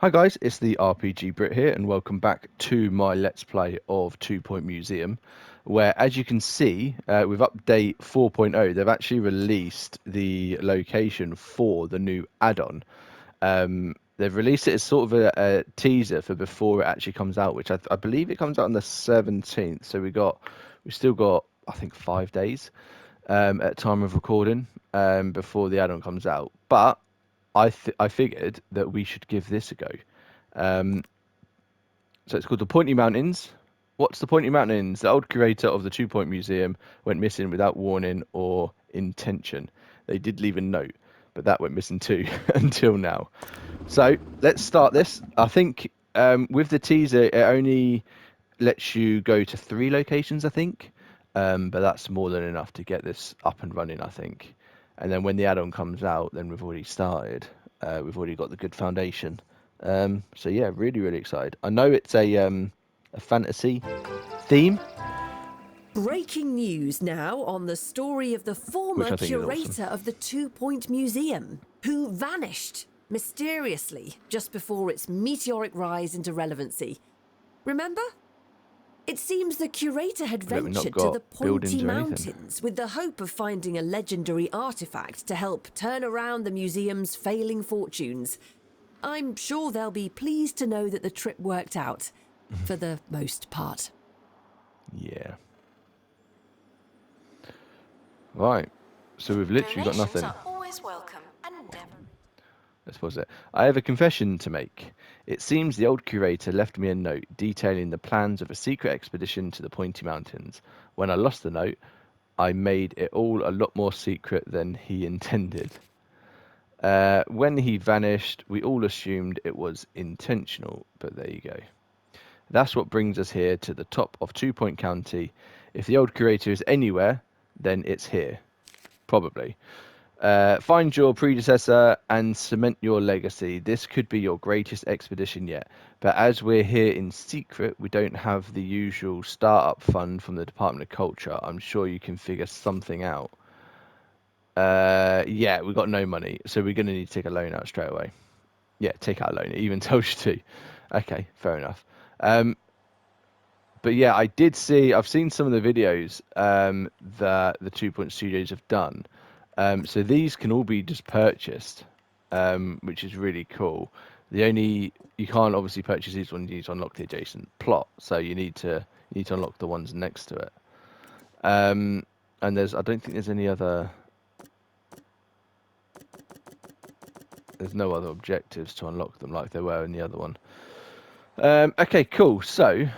Hi guys, it's the RPG Brit here, and welcome back to my Let's Play of 2 Point Museum, where, as you can see, with update 4.0, they've actually released the location for the new add-on. They've released it as sort of a teaser for before it actually comes out, which I believe it comes out on the 17th. So we still got, I think, 5 days at time of recording before the add-on comes out, but I figured that we should give this a go. Um, so it's called the Pointy Mountains. What's the Pointy Mountains? The old curator of the 2 Point Museum went missing without warning or intention. They did leave a note, but that went missing too until now. So let's start this. I think with the teaser, it only lets you go to 3 locations, I think. But that's more than enough to get this up and running, I think. And then when the add-on comes out, then we've already started. We've already got the good foundation. So yeah, really, really excited. I know it's a fantasy theme, Breaking news now on the story of the which former I think is awesome. curator of the 2 Point Museum, who vanished mysteriously just before its meteoric rise into relevancy. Remember? It seems the curator had But we've not ventured to the got Pointy buildings or anything. Mountains with the hope of finding a legendary artifact to help turn around the museum's failing fortunes. I'm sure they'll be pleased to know that the trip worked out, for the most part. Yeah. Right. So we've literally got Donations nothing. are always welcome and never. Let's pause it. I have a confession to make. It seems the old curator left me a note detailing the plans of a secret expedition to the Pointy Mountains. When I lost the note, I made it all a lot more secret than he intended. When he vanished, we all assumed it was intentional, but there you go. That's what brings us here to the top of 2 Point County. If the old curator is anywhere, then it's here. Probably. Find your predecessor and cement your legacy. This could be your greatest expedition yet. But as we're here in secret, we don't have the usual startup fund from the Department of Culture. I'm sure you can figure something out. Yeah, we've got no money, so we're going to need to take a loan out straight away. Yeah, take out a loan. It even tells you to. Okay, fair enough. But yeah, I've seen some of the videos that the 2 Point Studios have done. So these can all be just purchased, which is really cool. You can't obviously purchase these ones. You need to unlock the adjacent plot, so you need to unlock the ones next to it. And I don't think there's any other. There's no other objectives to unlock them like there were in the other one. Okay, cool. So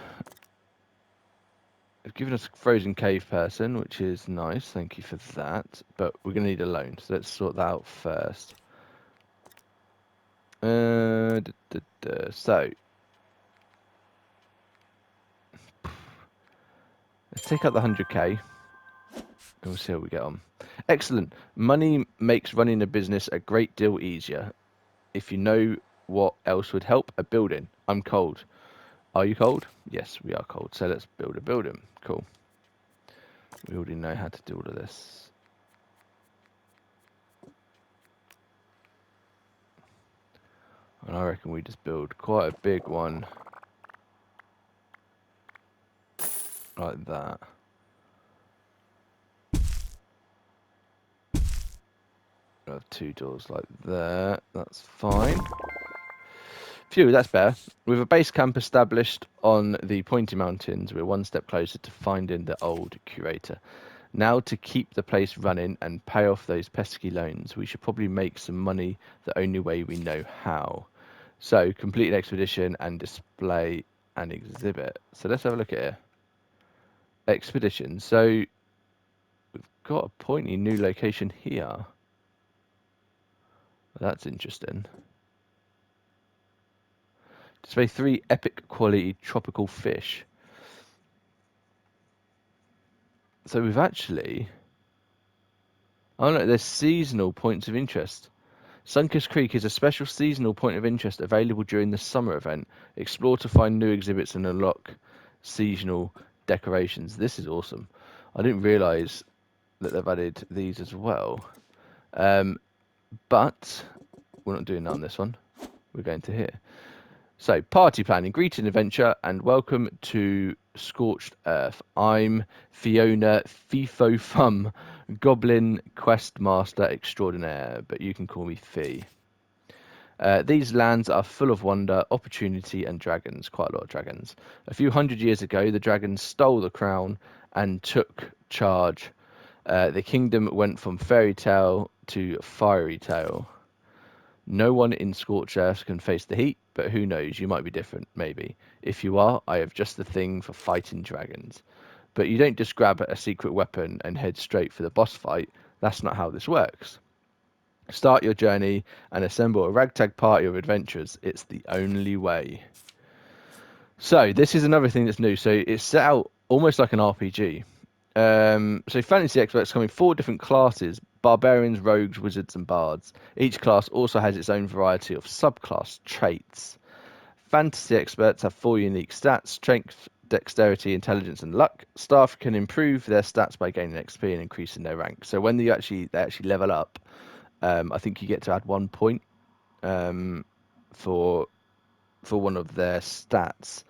they've given us a frozen cave person, which is nice. Thank you for that. But we're going to need a loan, so let's sort that out first. So let's take out the 100k, and we'll see how we get on. Excellent. Money makes running a business a great deal easier. If you know what else would help, a building. I'm cold. Are you cold? Yes, we are cold. So let's build a building. Cool. We already know how to do all of this. And I reckon we just build quite a big one. Like that. We'll have 2 doors like that. That's fine. Phew, that's better. With a base camp established on the Pointy Mountains, we're one step closer to finding the old curator. Now to keep the place running and pay off those pesky loans, we should probably make some money the only way we know how. So, complete an expedition and display and exhibit. So let's have a look at it. Expedition. So, we've got a pointy new location here. That's interesting. Display 3 epic quality tropical fish. So we've actually... Oh no, there's seasonal points of interest. Sunkiss Creek is a special seasonal point of interest available during the summer event. Explore to find new exhibits and unlock seasonal decorations. This is awesome. I didn't realise that they've added these as well. But we're not doing that on this one. We're going to here. So, party planning, greeting, adventure, and welcome to Scorched Earth. I'm Fiona FIFO Fum, Goblin Questmaster Extraordinaire, but you can call me Fee. These lands are full of wonder, opportunity, and dragons. Quite a lot of dragons. A few hundred years ago, the dragons stole the crown and took charge. The kingdom went from fairy tale to fiery tale. No one in Scorched Earth can face the heat, but who knows, you might be different, maybe. If you are, I have just the thing for fighting dragons. But you don't just grab a secret weapon and head straight for the boss fight. That's not how this works. Start your journey and assemble a ragtag party of adventurers. It's the only way. So this is another thing that's new. So it's set out almost like an RPG. So fantasy experts come in 4 different classes: barbarians, rogues, wizards, and bards. Each class also has its own variety of subclass traits. Fantasy experts have 4 unique stats: strength, dexterity, intelligence, and luck. Staff can improve their stats by gaining XP and increasing their rank. So when they actually level up, I think you get to add 1 point for one of their stats.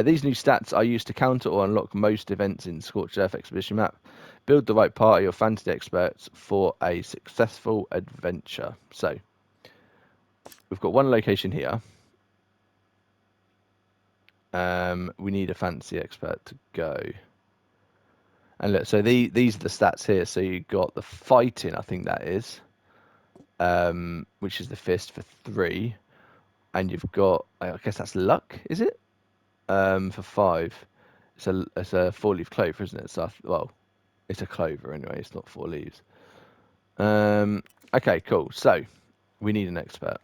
These new stats are used to counter or unlock most events in Scorched Earth Expedition map. Build the right party of fantasy experts for a successful adventure. So, we've got one location here. We need a fantasy expert to go. And look, so these are the stats here. So you've got the fighting, I think that is, which is the fist for 3. And you've got, I guess that's luck, is it? For 5. It's a 4-leaf clover, isn't it? So well, it's a clover anyway. It's not 4 leaves. Okay, cool. So we need an expert.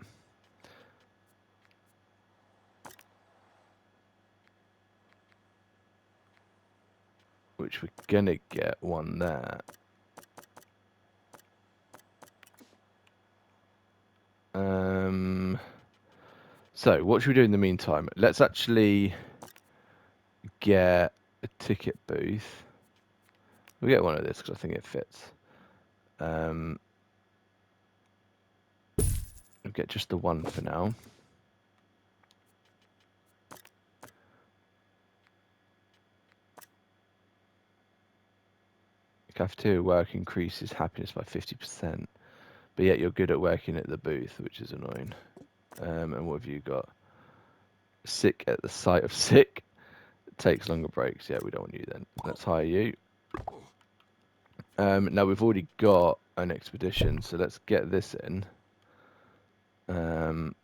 Which we're gonna get one there. So what should we do in the meantime? Let's actually get a ticket booth. We'll get one of this because I think it fits. We'll get just the one for now. Cafeteria work increases happiness by 50%, but yet you're good at working at the booth, which is annoying. And what have you got? Sick at the sight of sick. Takes longer breaks. Yeah, we don't want you then. Let's hire you. Now we've already got an expedition, so let's get this in. Wants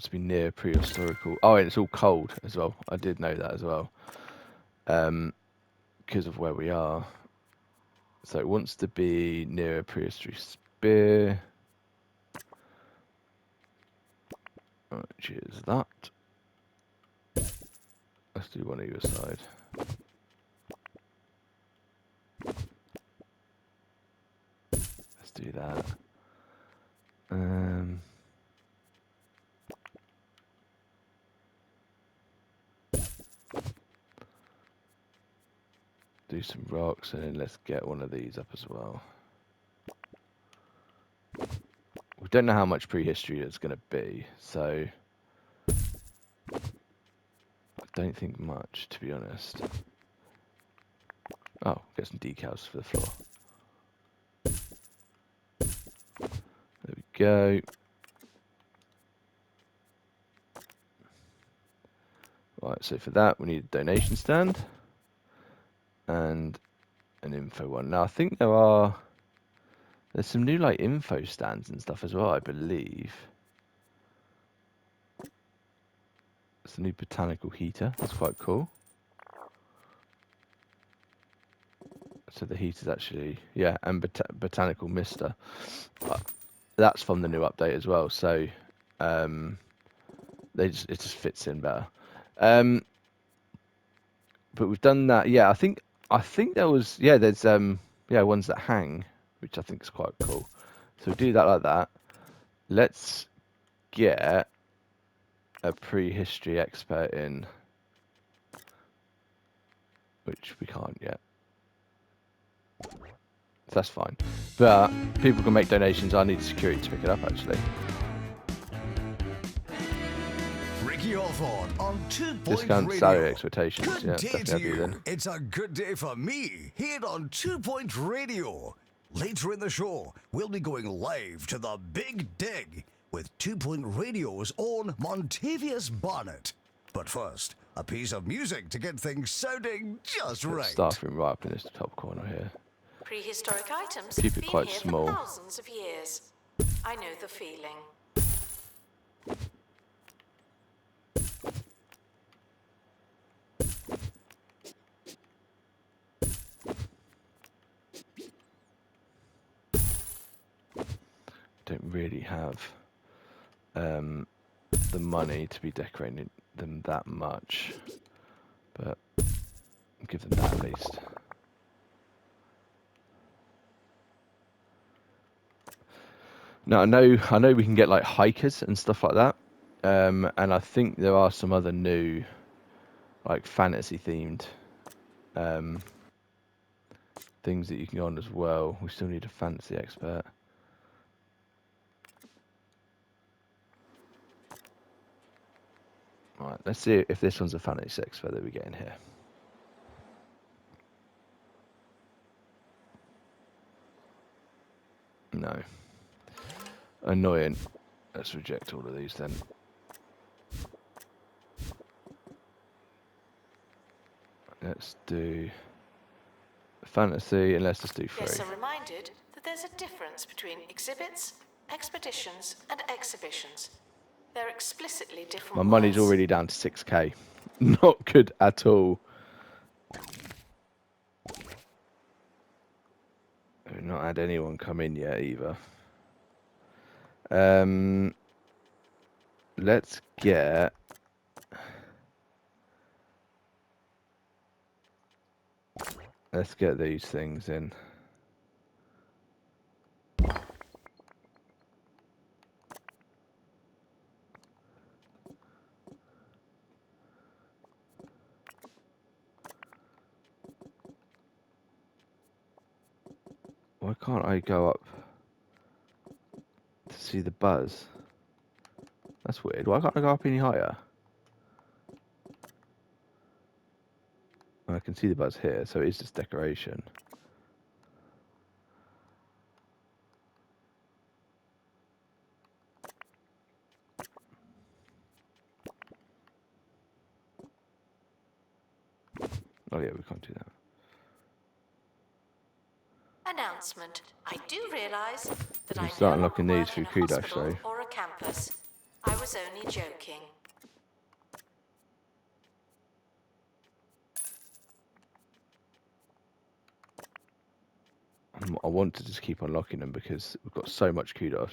to be near prehistorical. Oh, and it's all cold as well. I did know that as well. Because of where we are. So it wants to be near a prehistory spear. Which is that. Let's do one either side. Let's do that. Do some rocks and then let's get one of these up as well. We don't know how much prehistory it's going to be, so I don't think much, to be honest. Oh, get some decals for the floor. There we go. Right, so for that we need a donation stand and an info one. Now I think there's some new like info stands and stuff as well, I believe. It's a new botanical heater. That's quite cool. So the heater's actually, yeah, and botanical mister. That's from the new update as well. So it just fits in better. But we've done that. Yeah, I think there was, yeah, there's ones that hang, which I think is quite cool. So we do that like that. Let's get a prehistory expert in, which we can't yet. So that's fine. But people can make donations. I need security to pick it up, actually. check your thought on 2 Point Discount Radio. salary expectations. Good Yeah, day definitely to have you you. then. It's a good day for me here on 2 Point Radio. Later in the show, we'll be going live to the Big Dig with 2 Point Radio's own Montavious Barnett. But first, a piece of music to get things sounding just right. Staff room right up in this top corner here. Prehistoric items Keep have it been quite here small. for thousands of years. I know the feeling. Don't really have the money to be decorating them that much, but I'll give them that at least. Now I know we can get like hikers and stuff like that, and I think there are some other new, like fantasy themed, things that you can go on as well. We still need a fantasy expert. Right, let's see if this one's a fantasy expert that we get in here. No. Annoying. Let's reject all of these then. Let's do fantasy and let's just do free. Yes, I'm reminded that there's a difference between exhibits, expeditions, and exhibitions. They're explicitly different My money's words. already down to 6k. Not good at all. We've not had anyone come in yet either. Let's get these things in. Why can't I go up to see the buzz? That's weird. Why can't I go up any higher? I can see the buzz here, so it is just decoration. Oh yeah, we can't do that. Announcement. I do realise that can I start no unlocking longer these work through in a Kudash, hospital though. or a campus. I was only joking. I want to just keep unlocking them because we've got so much kudos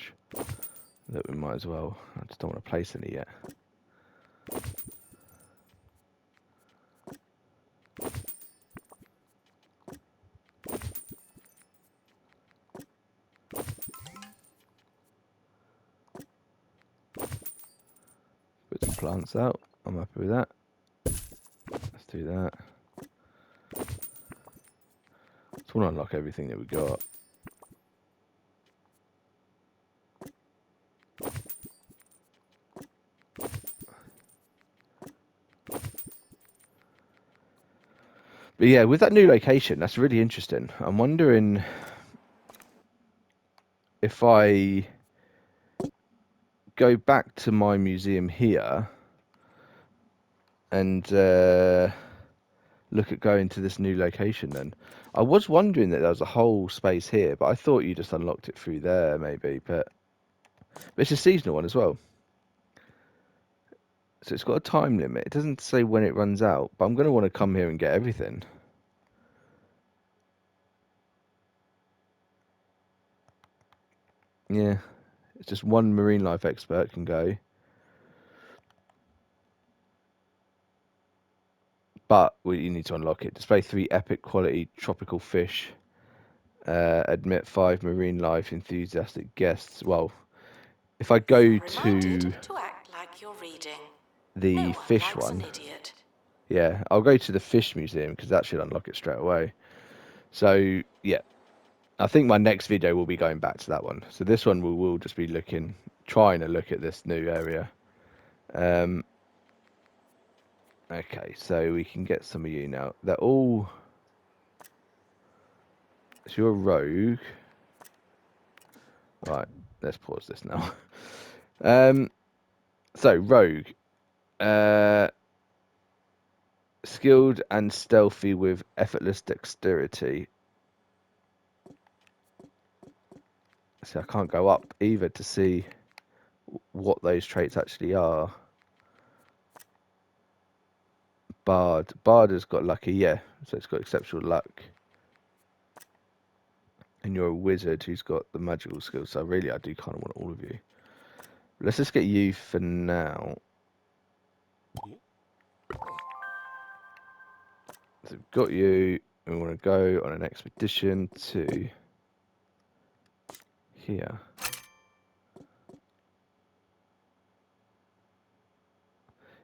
that we might as well. I just don't want to place any yet. Put some plants out. I'm happy with that. Let's do that. Just want to unlock everything that we got. But yeah, with that new location, that's really interesting. I'm wondering if I go back to my museum here and look at going to this new location then. I was wondering that there was a whole space here, but I thought you just unlocked it through there maybe, but it's a seasonal one as well. So it's got a time limit. It doesn't say when it runs out, but I'm going to want to come here and get everything. Yeah, it's just one marine life expert can go. But you need to unlock it. Display 3 epic quality tropical fish. Admit 5 marine life enthusiastic guests. Well, if I go You're to reminded to act like you're reading. the No one fish likes one, an idiot. yeah, I'll go to the fish museum because that should unlock it straight away. So yeah, I think my next video will be going back to that one. So this one we will just be trying to look at this new area. Okay, so we can get some of you now. They're all... So you're a rogue. Right, let's pause this now. So, rogue. Skilled and stealthy with effortless dexterity. So I can't go up either to see what those traits actually are. Bard. Bard has got lucky, yeah. So it's got exceptional luck. And you're a wizard who's got the magical skills. So really, I do kind of want all of you. Let's just get you for now. So we've got you. We want to go on an expedition to here.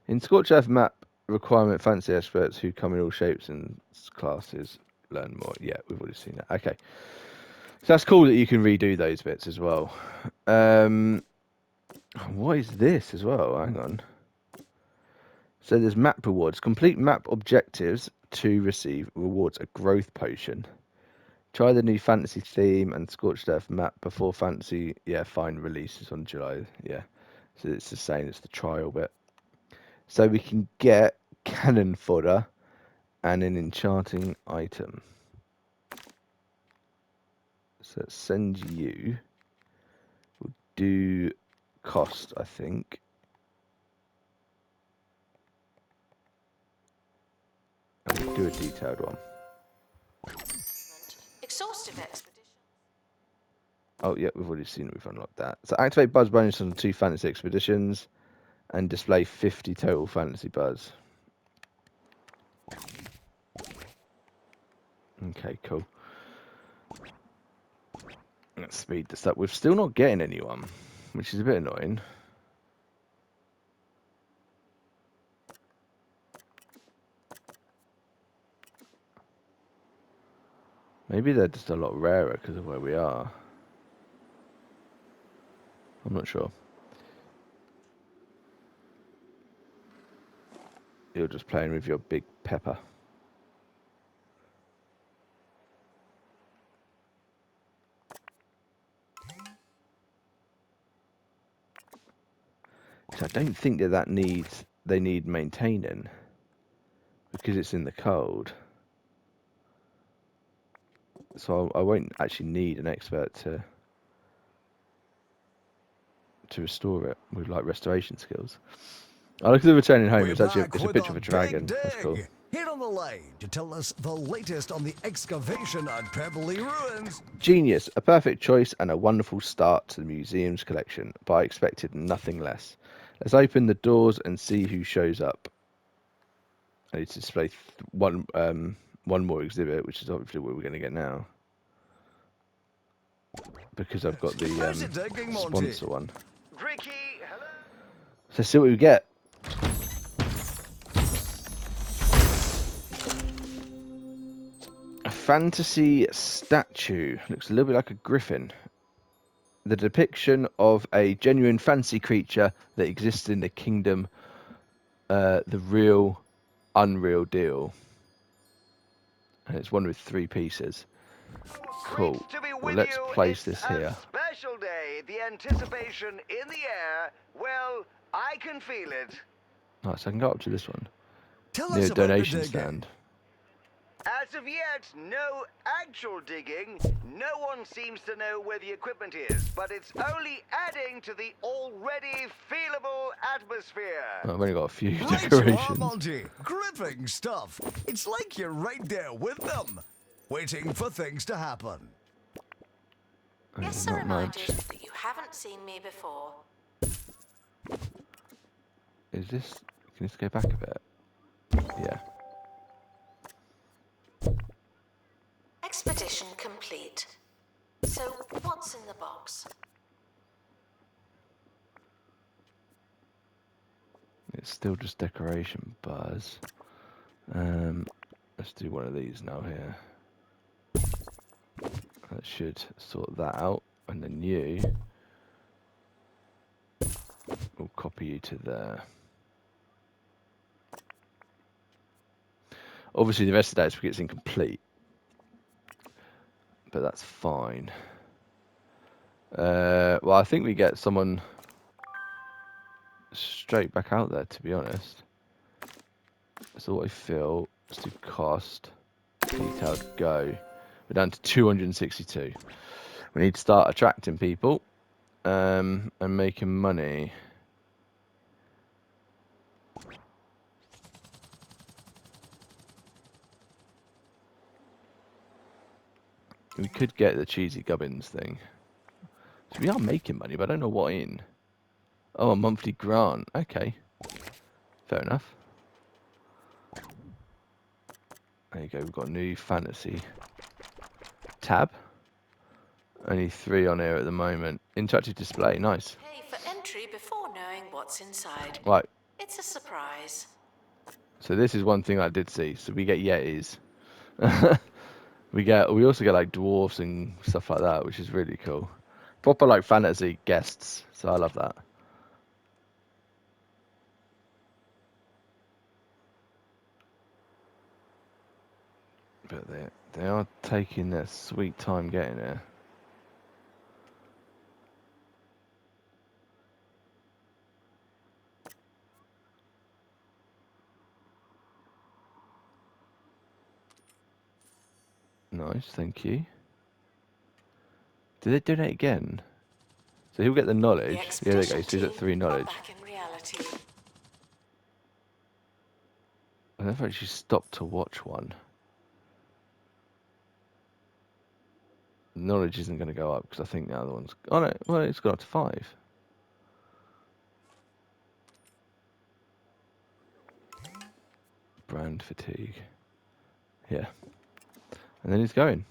In Scorched Earth map requirement, fancy experts who come in all shapes and classes learn more. Yeah, we've already seen that. Okay. So that's cool that you can redo those bits as well. What is this as well? Hang on. So there's map rewards. Complete map objectives to receive rewards a growth potion. Try the new fantasy theme and Scorched Earth map before fantasy. Yeah, fine releases on July. Yeah. So it's the same. It's the trial bit. So we can get cannon fodder and an enchanting item. So send you. We'll do cost, I think. And we'll do a detailed one. Exhaustive expedition. Oh, yeah, we've already seen it. We've unlocked that. So activate buzz bonus on 2 fantasy expeditions and display 50 total fantasy buzz. Okay, cool. Let's speed this up. We're still not getting anyone, which is a bit annoying. Maybe they're just a lot rarer because of where we are. I'm not sure. You're just playing with your big pepper. So I don't think that they need maintaining because it's in the code. So I won't actually need an expert to restore it with like restoration skills. I look at the returning home. We're It's actually back it's a with picture a of a dragon. big That's cool. dig. Here on the line to tell us the latest on the excavation at Pebbly Ruins. Genius, a perfect choice and a wonderful start to the museum's collection, but I expected nothing less. Let's open the doors and see who shows up. I need to display one more exhibit, which is obviously what we're going to get now. Because I've got the How's it digging, Monty? sponsor one. Ricky, hello? So let's see what we get. A fantasy statue. Looks a little bit like a griffin. The depiction of a genuine fantasy creature that exists in the kingdom. The real, unreal deal. And it's one with 3 pieces. Cool. Great to be Well, with let's you. place It's this here. a special day. The anticipation in the air. Well, I can feel it. Nice, I can go up to this one. Tell Near us a about the donation digging. stand. As of yet, no actual digging. No one seems to know where the equipment is, but it's only adding to the already feelable atmosphere. Oh, I've only got a few Right you are, decorations. Monty. Gripping stuff. It's like you're right there with them, waiting for things to happen. Yes, Not a much. reminder that you haven't seen me before. Is this... Can this go back a bit? Yeah. Expedition complete. So, what's in the box? It's still just decoration buzz. Let's do one of these now here. That should sort that out. And then you... We'll copy you to there. Obviously, the rest of that is incomplete, but that's fine. Well, I think we get someone straight back out there, to be honest. So what I feel, let's do cost, detailed, go. We're down to 262. We need to start attracting people and making money. We could get the cheesy gubbins thing. So we are making money, but I don't know what in. Oh, a monthly grant. Okay. Fair enough. There you go. We've got a new fantasy tab. Only 3 on here at the moment. Interactive display. Nice. Pay for entry before knowing what's inside. Right. It's a surprise. So this is one thing I did see. So we get yetis. we also get like dwarfs and stuff like that, which is really cool. Proper like fantasy guests. So I love that. But they are taking their sweet time getting there. Nice, thank you. Did they donate again? So he'll get the knowledge. Yeah, there you go. So he's at 3 knowledge. Back in reality. I never actually stopped to watch one. Knowledge isn't going to go up because I think the other one's... Oh no, well, it's gone up to 5. Brand fatigue. Yeah. And then he's going.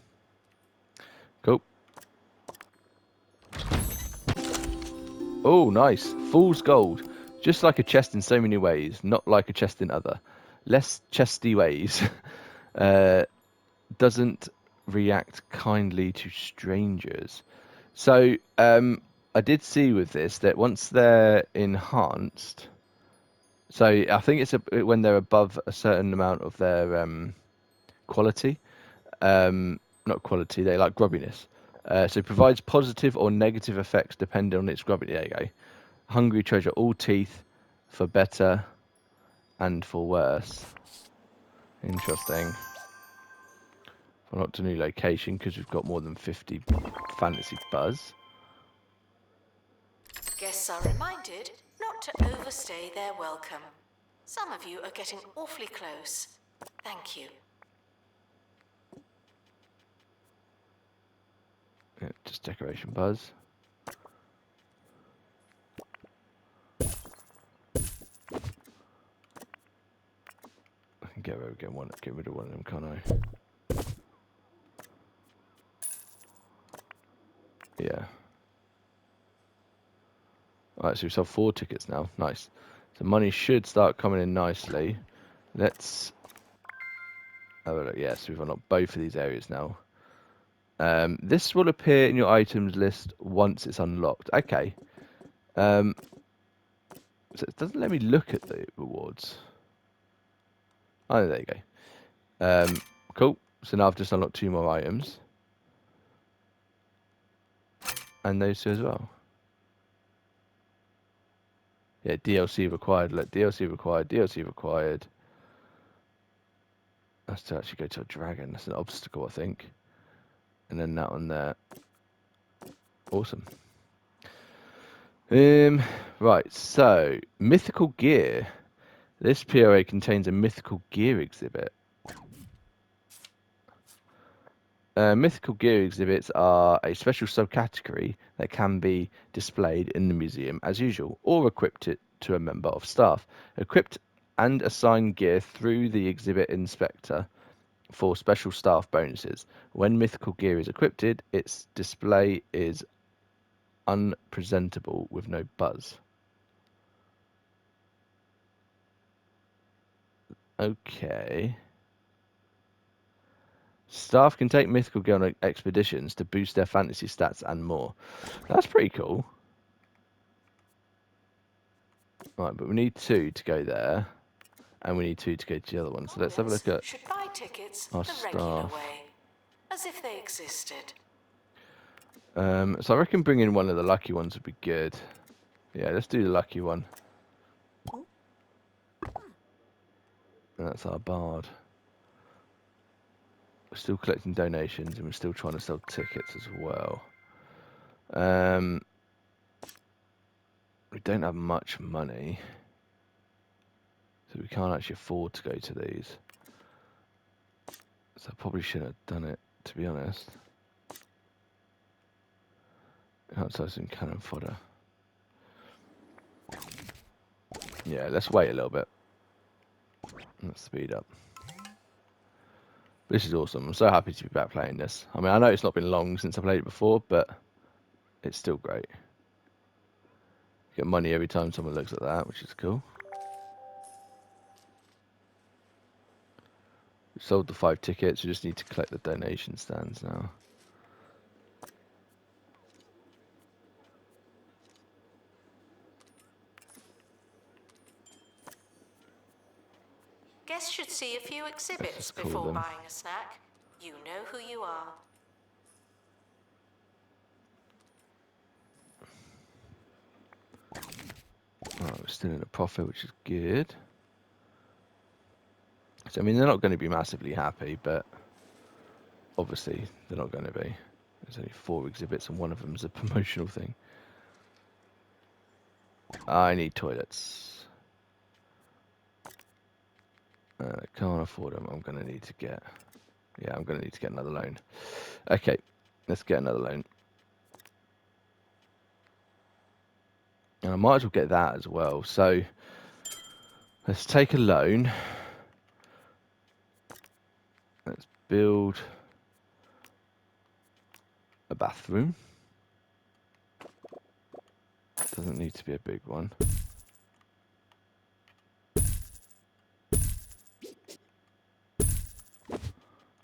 Cool. Oh, nice. Fool's gold. Just like a chest in so many ways, not like a chest in other. Less chesty ways. Doesn't react kindly to strangers. So, I did see with this that once they're enhanced... So, I think it's when they're above a certain amount of their quality. Not quality, they like grubbiness. So it provides positive or negative effects depending on its grubbiness. There you go. Hungry treasure all teeth for better and for worse. Interesting. Unlocked a new location because we've got more than 50 fantasy buzz. Guests are reminded not to overstay their welcome. Some of you are getting awfully close. Thank you. Yeah, just decoration buzz. I can get rid of one of them, can't I? Yeah. Alright, so we sold 4 tickets now. Nice. So money should start coming in nicely. Let's have a look. Yeah, so we've unlocked both of these areas now. This will appear in your items list once it's unlocked. Okay. So it doesn't let me look at the rewards. Oh, there you go. Cool. So now I've just unlocked 2 more items. And those 2 as well. Yeah, DLC required. Look, DLC required, DLC required. That's to actually go to a dragon. That's an obstacle, I think. And then that one there. Awesome. Right, so mythical gear. This POA contains a mythical gear exhibit. Mythical gear exhibits are a special subcategory that can be displayed in the museum as usual, or equipped it to a member of staff. Equipped and assign gear through the exhibit inspector for special staff bonuses. When mythical gear is equipped, its display is unpresentable with no buzz. Okay. Staff can take mythical gear on expeditions to boost their fantasy stats and more. That's pretty cool. Right, but we need 2 to go there. and we need 2 to go to the other one. So let's have a look at Should buy tickets our the regular staff. way, as if they existed. So I reckon bringing one of the lucky ones would be good. Yeah, let's do the lucky one. And that's our bard. We're still collecting donations and we're still trying to sell tickets as well. We don't have much money, so we can't actually afford to go to these. So I probably shouldn't have done it, to be honest. Can't sell some cannon fodder. Yeah, let's wait a little bit. Let's speed up. This is awesome. I'm so happy to be back playing this. I mean, I know it's not been long since I played it before, but it's still great. Get money every time someone looks at that, which is cool. We sold the 5 tickets. We just need to collect the donation stands now. Guests should see a few exhibits just call before them. buying a snack. You know who you are. Right, we're still in a profit, which is good. So, I mean, they're not going to be massively happy, but obviously they're not going to be. There's only 4 exhibits and one of them is a promotional thing. I need toilets. I can't afford them. I'm going to need to get... Yeah, I'm going to need to get another loan. Okay, let's get another loan. And I might as well get that as well. So, let's take a loan. Let's build a bathroom. Doesn't need to be a big one.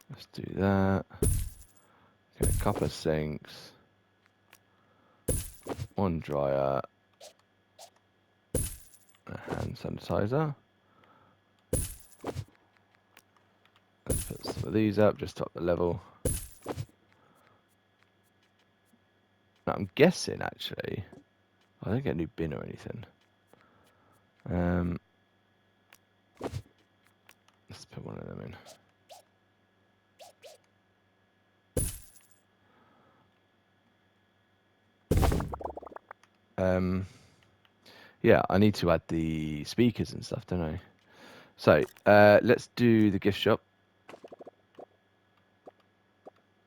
Let's do that. Get a couple of sinks. 1 dryer. A hand sanitizer. Let's put some of these up, just top the level. Now, I'm guessing, actually, I don't get a new bin or anything. Let's put one of them in. Yeah, I need to add the speakers and stuff, don't I? So, let's do the gift shop.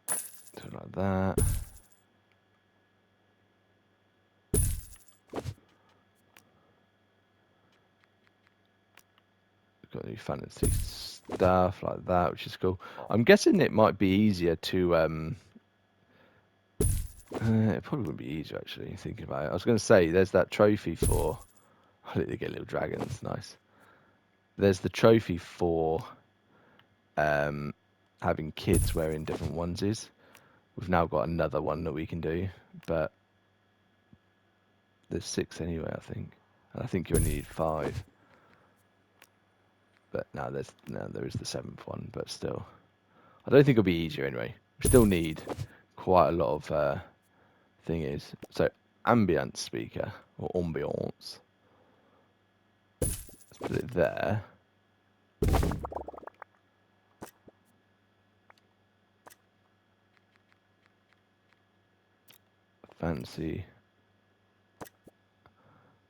Do it like that. We've got new fantasy stuff like that, which is cool. I'm guessing it might be easier to... it probably wouldn't be easier, actually, thinking about it. I was going to say, there's that trophy for... I think they get little dragons, nice. There's the trophy for having kids wearing different onesies. We've now got another one that we can do, but there's 6 anyway, I think. And I think you only need 5. But now there is the 7th one, but still. I don't think it'll be easier anyway. We still need quite a lot of thing is. So, ambience speaker, or ambiance. Let's put it there. Fancy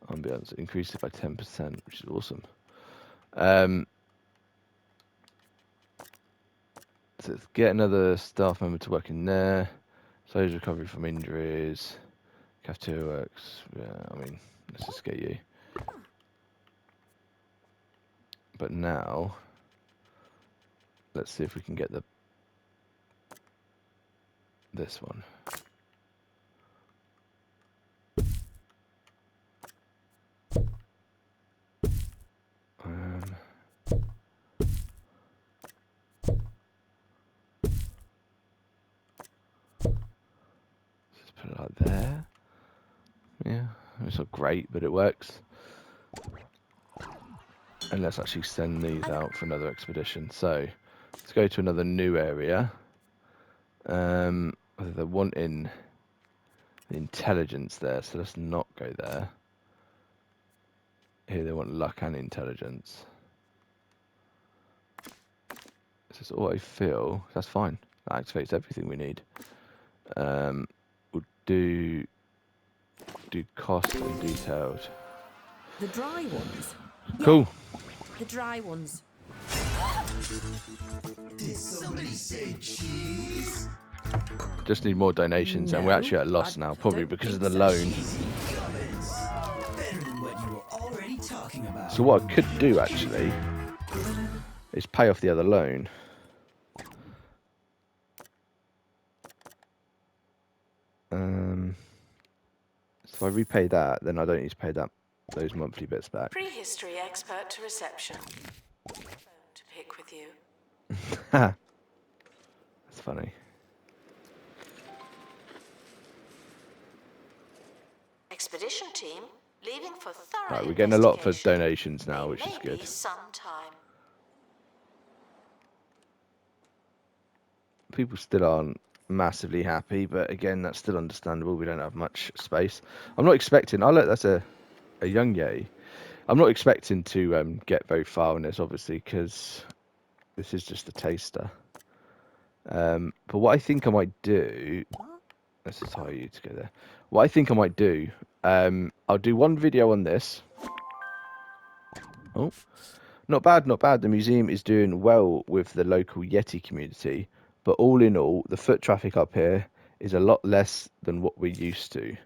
ambience, increase it by 10%, which is awesome. So let's get another staff member to work in there. Soldier recovery from injuries. Cafeteria works. Yeah, I mean, let's just get you. But now, let's see if we can get this one. Just put it like there. Yeah, it's not great, but it works. And let's actually send these out for another expedition. So let's go to another new area. They're wanting the intelligence there, so let's not go there. Here they want luck and intelligence. This is all I feel. That's fine. That activates everything we need. We'll do cost and detailed. The dry ones. Cool. The dry ones. Did somebody say cheese? Just need more donations, and we're No, actually at a loss I now, probably don't because of think the so. loan. Better than what you were already talking about. So what I could do actually is pay off the other loan. So if I repay that, then I don't need to pay those monthly bits back. Prehistory expert to reception. Phone to pick with you. That's funny. Expedition team leaving for thorough Right, we're getting a lot for investigation. donations now, which is Maybe good. sometime. People still aren't massively happy, but again, that's still understandable. We don't have much space. I'm not expecting. Oh look, that's a young yay. I'm not expecting to get very far on this, obviously, because this is just a taster. But what I think I might do, let's just hire you together. What I think I might do, I'll do one video on this. Oh, not bad, not bad. The museum is doing well with the local Yeti community, but all in all, the foot traffic up here is a lot less than what we're used to.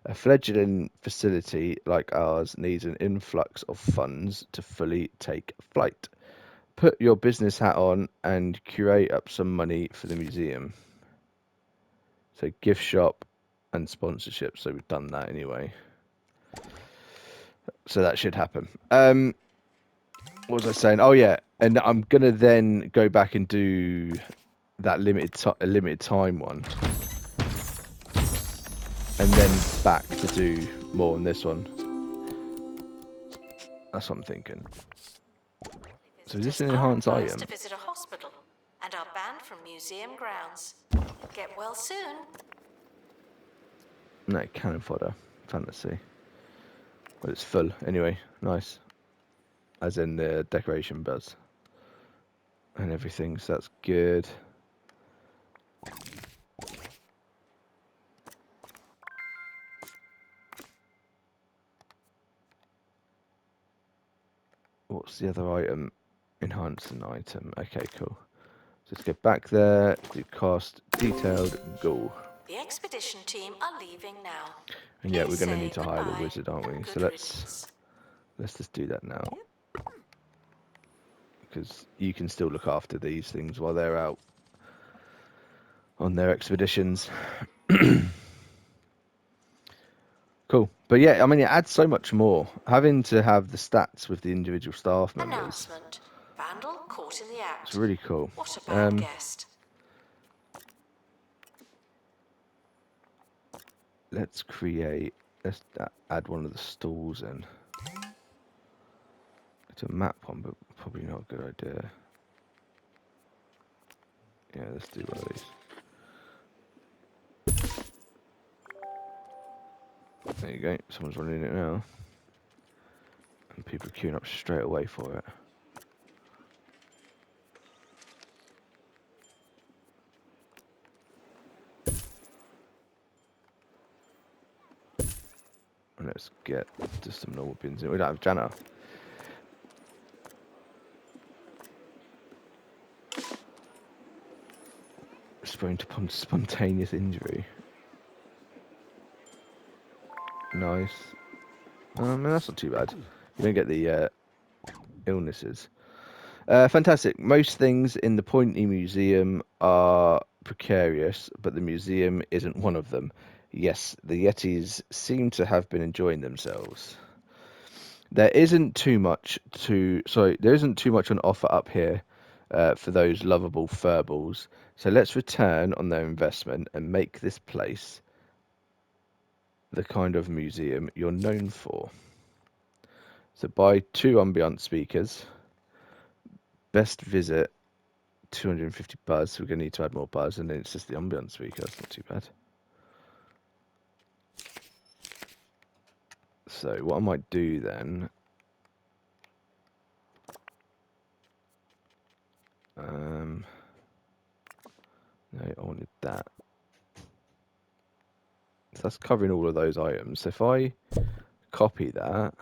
A fledgling facility like ours needs an influx of funds to fully take flight. Put your business hat on and curate up some money for the museum. So gift shop and sponsorship. So we've done that anyway. So that should happen. What was I saying? Oh yeah, and I'm gonna then go back and do that limited time one, and then back to do more on this one. That's what I'm thinking. So is this an enhanced item? To visit a hospital and are banned from museum grounds. Get well soon. No, cannon fodder. Fantasy. Well, it's full. Anyway, nice. As in the decoration buzz. And everything, so that's good. What's the other item? Enhance an item. Okay, cool. So let's get back there, do cost, detailed, go. The expedition team are leaving now. And yeah, Please we're going to say need to hire the goodbye wizard, aren't we? and So good let's riddance. just do that now. Because you can still look after these things while they're out on their expeditions. Cool. But yeah, I mean, it adds so much more. Having to have the stats with the individual staff members. Announcement. Vandal caught in the act. It's really cool. What a bad guest. Let's add one of the stalls in. It's a map one, but probably not a good idea. Yeah, let's do one of these. There you go. Someone's running it now. And people are queuing up straight away for it. And let's get just some normal bins in. We don't have Jana. Prone to spontaneous injury. Nice. That's not too bad. You don't get the illnesses. Fantastic. Most things in the Pointy Museum are precarious, but the museum isn't one of them. Yes, the Yetis seem to have been enjoying themselves. There isn't too much on offer up here for those lovable furballs. So let's return on their investment and make this place the kind of museum you're known for. So buy 2 ambient speakers. Best visit 250 buzz. So we're gonna need to add more buzz, and then it's just the ambient speaker. That's not too bad. So what I might do then. No, I wanted that. So that's covering all of those items. So if I copy that,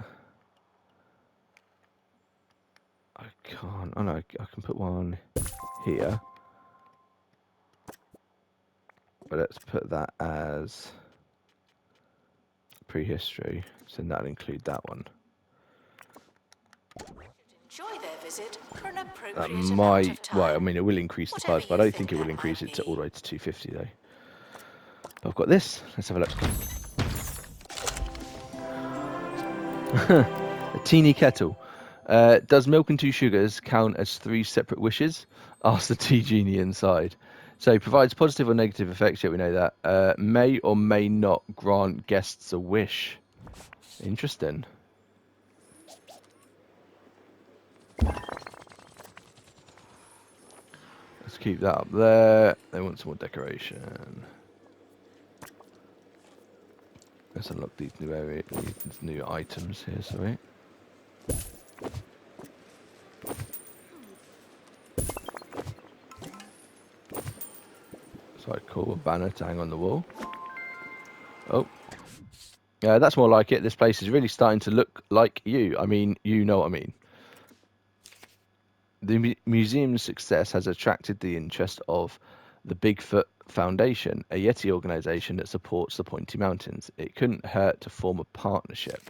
I can't. Oh no, I can put one here. But let's put that as prehistory. So that'll include that one. Enjoy their visit for an That appropriate amount might. of time. Well, I mean, it will increase the Whatever buzz, but I you don't think it think will that increase might it to be. all the way to 250 though. I've got this. Let's have a look. A teeny kettle. Does milk and 2 sugars count as 3 separate wishes? Ask the tea genie inside. So provides positive or negative effects. Yeah, we know that. May or may not grant guests a wish. Interesting. Let's keep that up there. They want some more decoration. Let's unlock these new these new items here. Sorry. So I call a banner to hang on the wall. Oh. Yeah, that's more like it. This place is really starting to look like you. I mean, you know what I mean. The museum's success has attracted the interest of the Bigfoot Foundation, a Yeti organization that supports the Pointy Mountains. It couldn't hurt to form a partnership.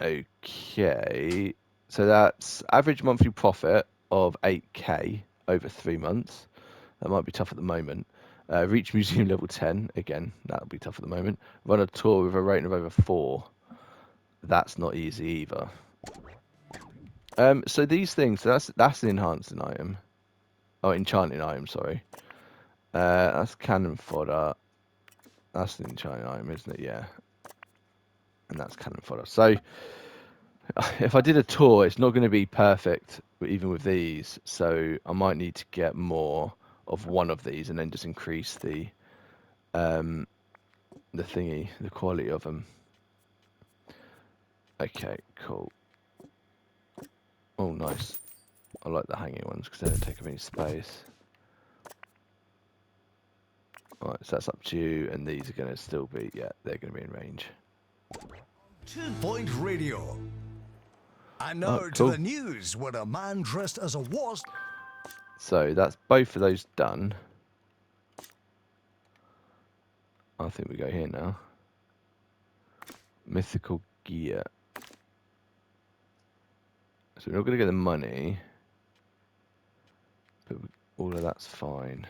Okay. So that's average monthly profit of 8k over 3 months. That might be tough at the moment. Reach museum level 10. Again, that'll be tough at the moment. Run a tour with a rating of over 4. That's not easy either. So these things, that's an enhancing item. Oh, enchanting item, sorry. That's cannon fodder. That's an enchanting item, isn't it? Yeah. And that's cannon fodder. So if I did a tour, it's not going to be perfect, even with these. So I might need to get more of one of these and then just increase the thingy, the quality of them. Okay, cool. Oh, nice. I like the hanging ones because they don't take up any space. Alright, so that's up to you, and these are going to still be, yeah, they're going to be in range. 2 Point Radio. And now Oh, to cool. the news, where a man dressed as a wasp. So that's both of those done. I think we go here now. Mythical gear. So we're not going to get the money, but all of that's fine.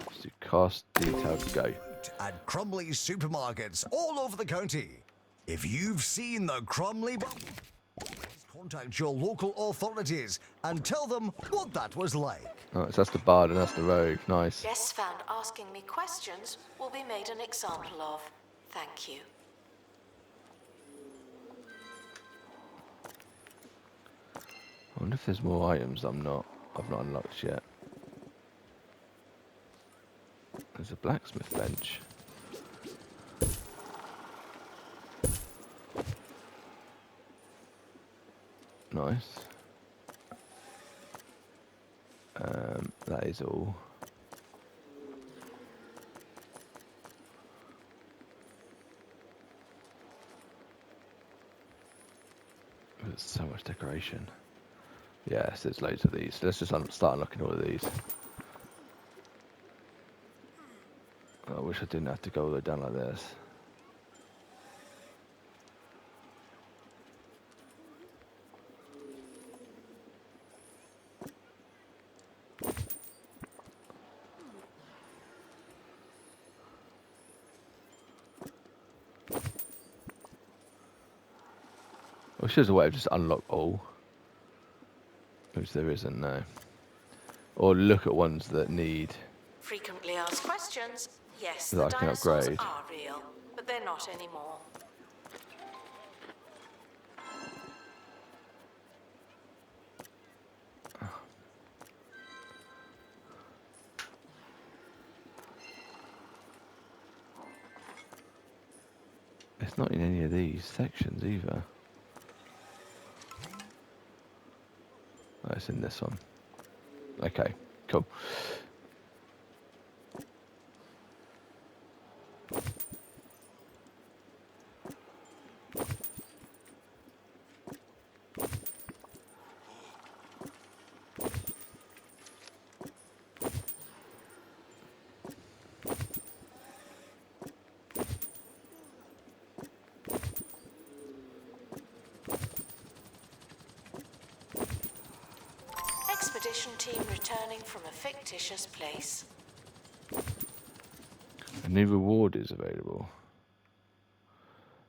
Just do cost, detailed, go. At Crumley supermarkets all over the county. If you've seen the Crumley, please contact your local authorities and tell them what that was like. Alright, so that's the bard and that's the rogue. Nice. Guests found asking me questions will be made an example of. Thank you. I wonder if there's more items I've not unlocked yet. There's a blacksmith bench. Nice. That is all. There's so much decoration. Yes, there's loads of these. Let's just start unlocking all of these. I wish I didn't have to go all the way down like this. I wish there's a way of just unlock all. Which there isn't, no. Or look at ones that need... Frequently asked questions. Yes, That the I can dinosaurs upgrade. are real, but they're not anymore. It's not in any of these sections either. Oh, it's in this one. Okay, cool. Expedition team returning from a fictitious place. A new reward is available.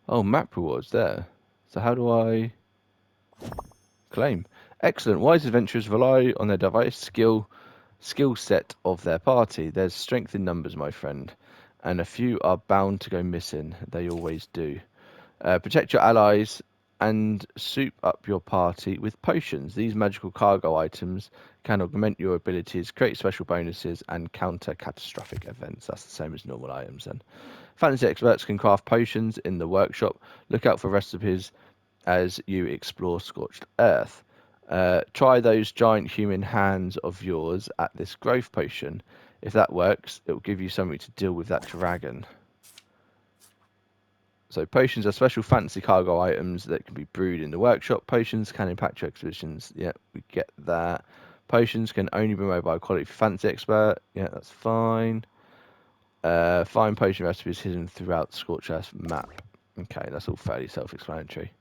Oh, map rewards there. So how do I claim? Excellent. Wise adventurers rely on their diverse skill set of their party. There's strength in numbers, my friend, and a few are bound to go missing. They always do. Protect your allies and soup up your party with potions. These magical cargo items can augment your abilities, create special bonuses, and counter catastrophic events. That's the same as normal items then. Fantasy experts can craft potions in the workshop. Look out for recipes as you explore Scorched Earth. Try those giant human hands of yours at this growth potion. If that works, it will give you something to deal with that dragon. So potions are special fantasy cargo items that can be brewed in the workshop. Potions can impact your expeditions. Yeah, we get that. Potions can only be made by a quality fantasy expert. Yeah, that's fine. Find potion recipes hidden throughout the Scorched Earth map. Okay, that's all fairly self-explanatory.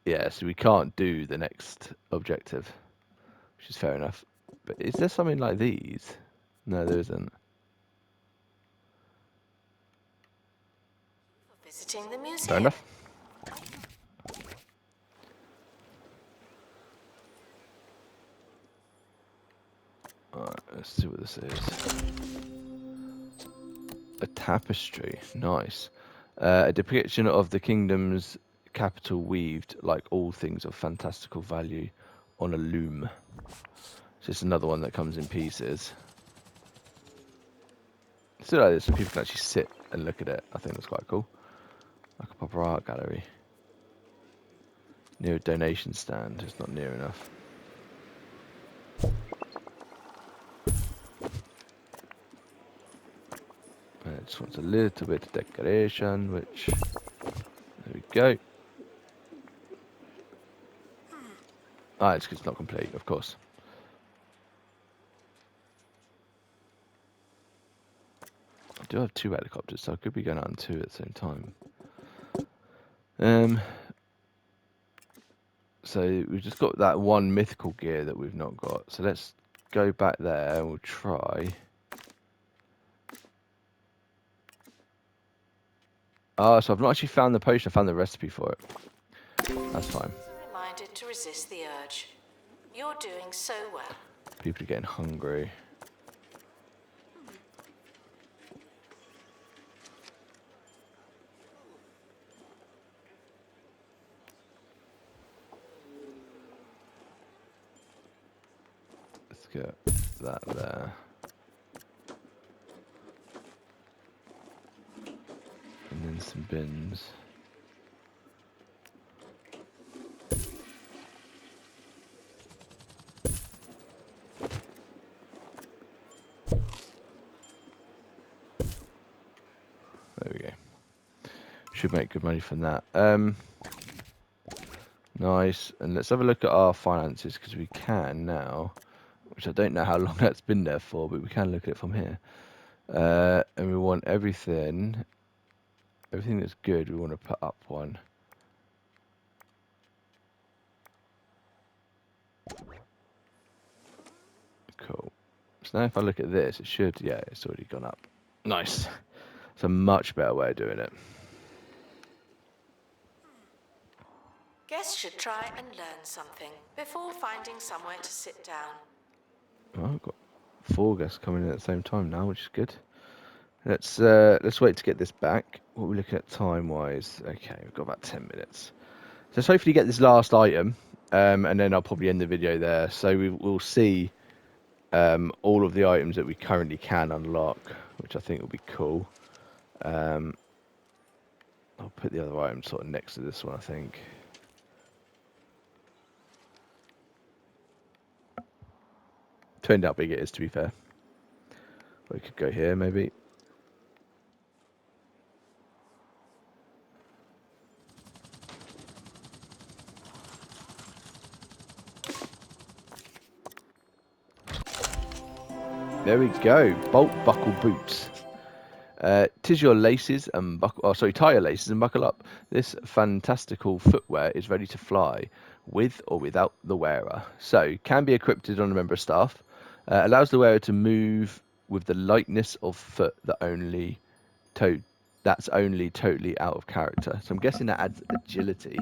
Yeah, so we can't do the next objective, which is fair enough. But is there something like these? No, there isn't. Visiting the museum. Fair enough. Alright, let's see what this is. A tapestry. Nice. A depiction of the kingdom's capital weaved, like all things of fantastical value, on a loom. So it's another one that comes in pieces. Still like this, so people can actually sit and look at it. I think that's quite cool. Like a proper art gallery. Near a donation stand. It's not near enough. It just wants a little bit of decoration, which... There we go. Ah, it's 'cause it's not complete, of course. I do have 2 helicopters, so I could be going out on 2 at the same time. So we've just got that one mythical gear that we've not got. So let's go back there and we'll try. Ah, so I've not actually found the potion. I found the recipe for it. That's fine. Reminded to resist the urge. You're doing so well. People are getting hungry. Let's get that there. And then some bins. There we go. Should make good money from that. Nice. And let's have a look at our finances, because we can now, which I don't know how long that's been there for, but we can look at it from here. And we want everything that's good, we want to put up one. Cool. So now if I look at this, it should, yeah, it's already gone up. Nice. It's a much better way of doing it. Guests should try and learn something before finding somewhere to sit down. Well, I've got 4 guests coming in at the same time now, which is good. Let's wait to get this back. What are we looking at time-wise? Okay, we've got about 10 minutes. So let's hopefully get this last item, and then I'll probably end the video there. So we'll see all of the items that we currently can unlock, which I think will be cool. I'll put the other item sort of next to this one, I think. Turned out big it is, to be fair. We could go here, maybe. There we go. Bolt buckle boots. Tis your laces and buckle. Oh, sorry, tie your laces and buckle up. This fantastical footwear is ready to fly, with or without the wearer. So, can be equipped on a member of staff. Allows the wearer to move with the lightness of foot that's only totally out of character. So I'm guessing that adds agility.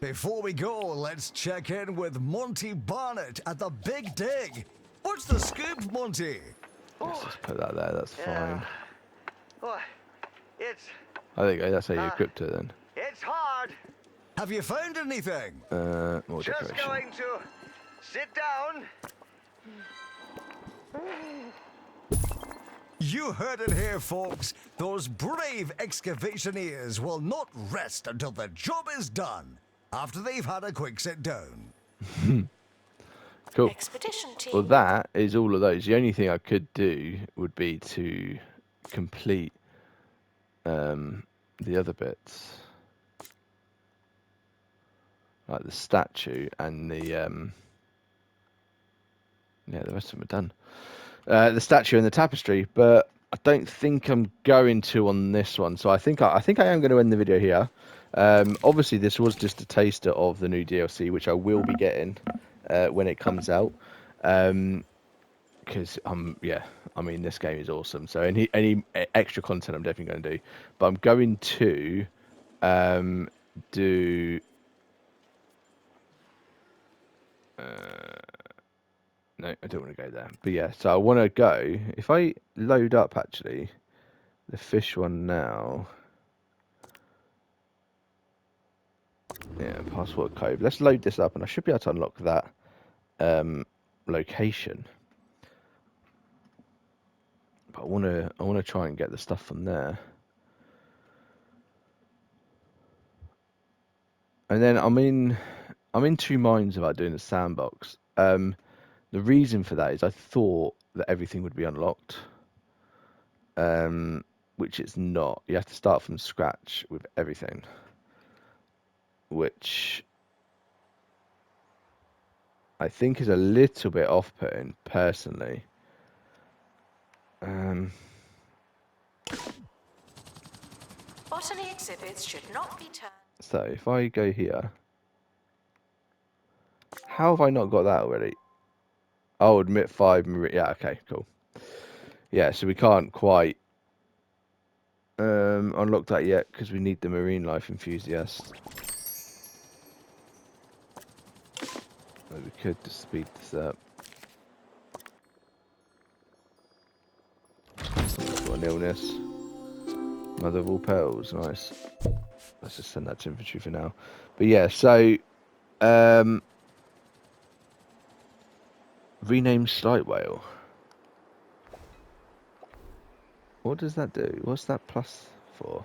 Before we go, let's check in with Monty Barnett at the Big Dig. What's the scoop, Monty? Let's just put that there. That's fine. Oh, it's Oh, there you go. That's how you equipped it then. it's hard. Have you found anything? More Just decoration. going to sit down. You heard it here, folks. Those brave excavationeers will not rest until the job is done, after they've had a quick sit down. Cool. Expedition team. Well, that is all of those. The only thing I could do would be to complete the other bits, like the statue and the the rest of them are done. The statue and the tapestry, but I don't think I'm going to on this one. So I think I am going to end the video here. Obviously, this was just a taster of the new DLC, which I will be getting when it comes out. Because I mean, this game is awesome. So any extra content I'm definitely going to do. But I'm going to do. No, I don't want to go there. But yeah, so I want to go. If I load up actually the fish one now. Yeah, password code. Let's load this up, and I should be able to unlock that location. But I want to try and get the stuff from there. And then I'm in two minds about doing the sandbox. The reason for that is I thought that everything would be unlocked, which it's not. You have to start from scratch with everything, which I think is a little bit off-putting, personally. Botany exhibits should not be turned. So if I go here, how have I not got that already? Oh, admit 5. Yeah, okay, cool. Yeah, so we can't quite unlock that yet because we need the marine life enthusiast. So we could just speed this up. We've got an illness. Mother of all pearls, nice. Let's just send that to infantry for now. But yeah, so rename Slight Whale. What does that do? What's that plus for?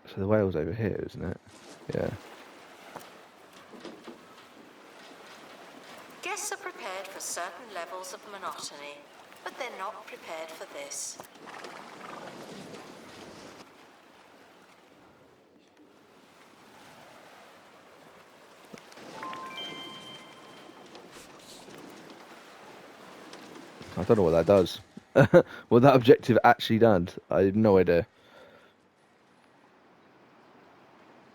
So the whale's over here, isn't it? Yeah. Guests are prepared for certain levels of monotony, but they're not prepared for this. I don't know what that does. What that objective actually done, I have no idea.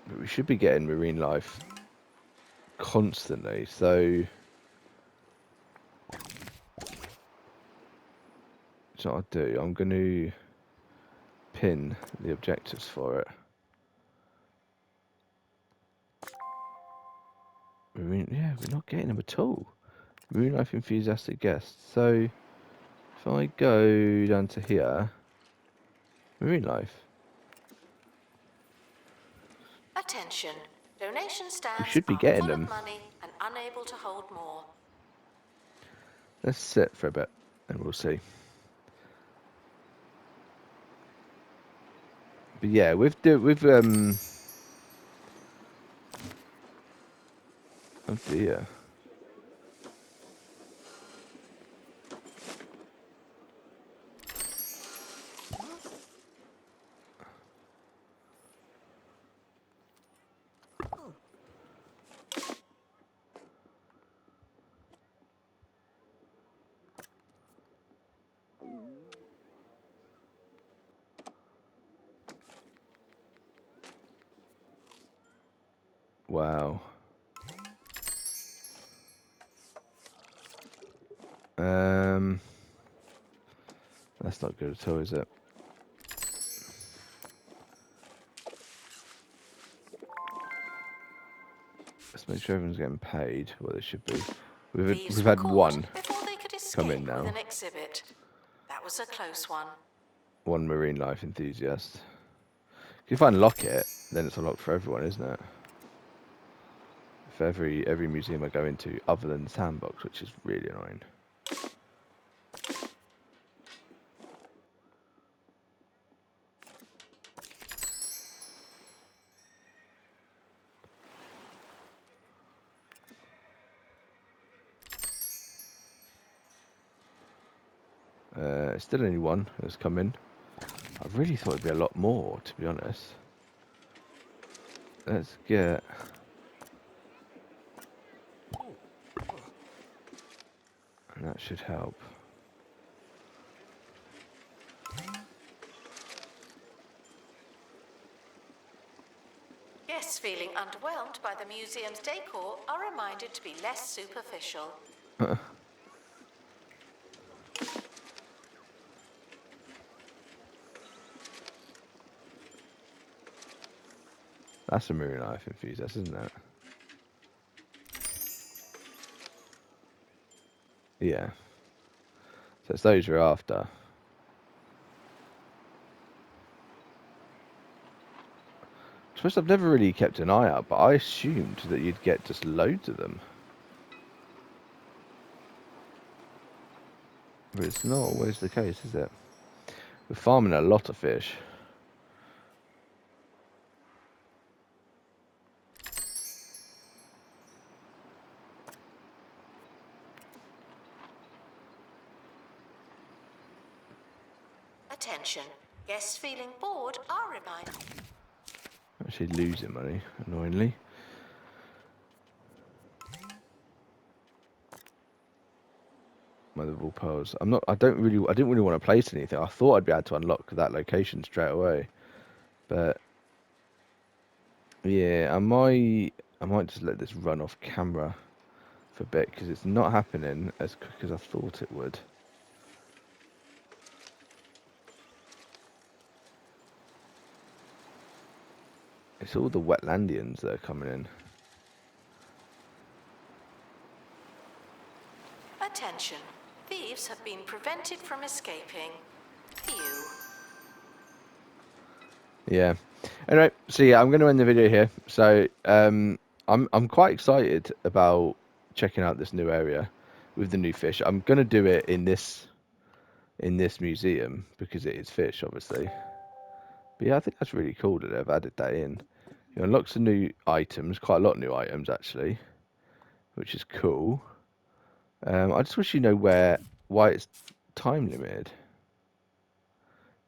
But we should be getting marine life constantly, so what I'll do, I'm going to pin the objectives for it. Marine, yeah, we're not getting them at all. Marine life enthusiastic guests. So if I go down to here, marine life. Attention. Donation stands should be are getting full them. of money and unable to hold more. Let's sit for a bit. and we'll see. But yeah, oh dear. Wow. That's not good at all, is it? Let's make sure everyone's getting paid what they should be. Thieves We've were had caught one before they could come in escape now. with an exhibit. That was a close one. One marine life enthusiast. If I unlock it, then it's unlocked for everyone, isn't it? For every museum I go into, other than the sandbox, which is really annoying. Still only one has come in. I really thought it'd be a lot more, to be honest. Let's get... And that should help. Guests feeling underwhelmed by the museum's decor are reminded to be less superficial. That's a marine life enthusiast, isn't it? Yeah. So it's those we're after. I suppose I've never really kept an eye out, but I assumed that you'd get just loads of them. But it's not always the case, is it? We're farming a lot of fish. Attention. Guests feeling bored are reminded. Actually losing money, annoyingly. Motherable pearls. I didn't really want to place anything. I thought I'd be able to unlock that location straight away. But yeah, I might just let this run off camera for a bit because it's not happening as quick as I thought it would. It's all the wetlandians that are coming in. Attention. Thieves have been prevented from escaping. Phew. Yeah. Anyway, so yeah, I'm going to end the video here. So I'm quite excited about checking out this new area with the new fish. I'm going to do it in this museum because it is fish, obviously. But yeah, I think that's really cool that they've added that in. You unlock some new items, quite a lot of new items actually, which is cool. I just wish you know why it's time limited.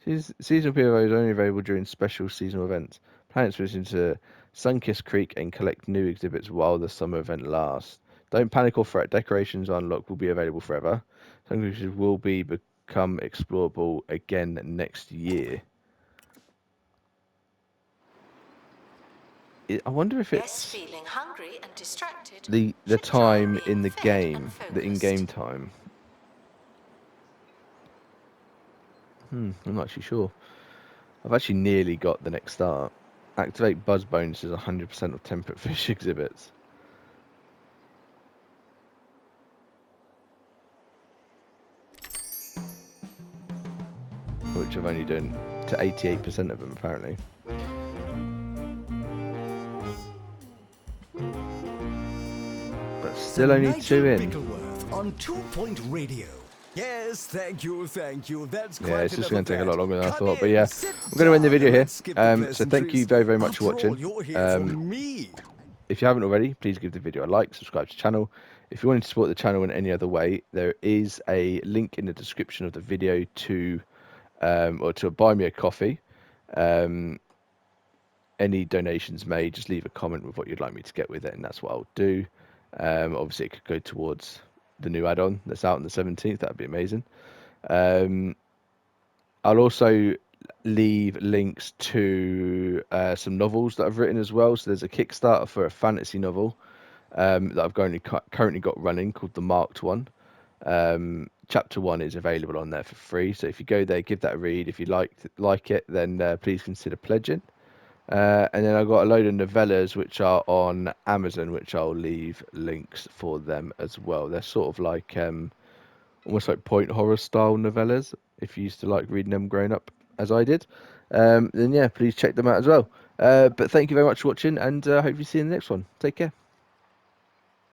Seasonal POV is only available during special seasonal events. Planets visit to Sunkissed Creek and collect new exhibits while the summer event lasts. Don't panic or fret. Decorations unlocked will be available forever. Some creatures will become explorable again next year. I wonder if Guests it's feeling hungry and distracted the should try time being in the fed game, and the in-game focused. time. I'm not actually sure. I've actually nearly got the next start. Activate buzz bonuses 100% of temperate fish exhibits. Which I've only done to 88% of them apparently. But still only 2 in. Bickleworth on 2 Point Radio. Yes, thank you, thank you. That's Yeah, quite it's just enough going of to take a that. lot longer than I Come thought. But in, yeah, sit I'm going to end the down, video and here. let's skip the So thank you pleasantries. very, very much for After all, watching. you're here for me. If you haven't already, please give the video a like, subscribe to the channel. If you wanted to support the channel in any other way, there is a link in the description of the video to or to buy me a coffee. Any donations made, just leave a comment with what you'd like me to get with it, and that's what I'll do. Obviously, it could go towards the new add-on that's out on the 17th. That'd be amazing. I'll also leave links to some novels that I've written as well. So there's a Kickstarter for a fantasy novel that I've currently got running called The Marked One. Chapter 1 is available on there for free. So if you go there, give that a read. If you like it, then please consider pledging. And then I've got a load of novellas which are on Amazon, which I'll leave links for them as well. They're sort of like almost like point horror style novellas. If you used to like reading them growing up, as I did, then yeah, please check them out as well. But thank you very much for watching, and hope you see you in the next one. Take care.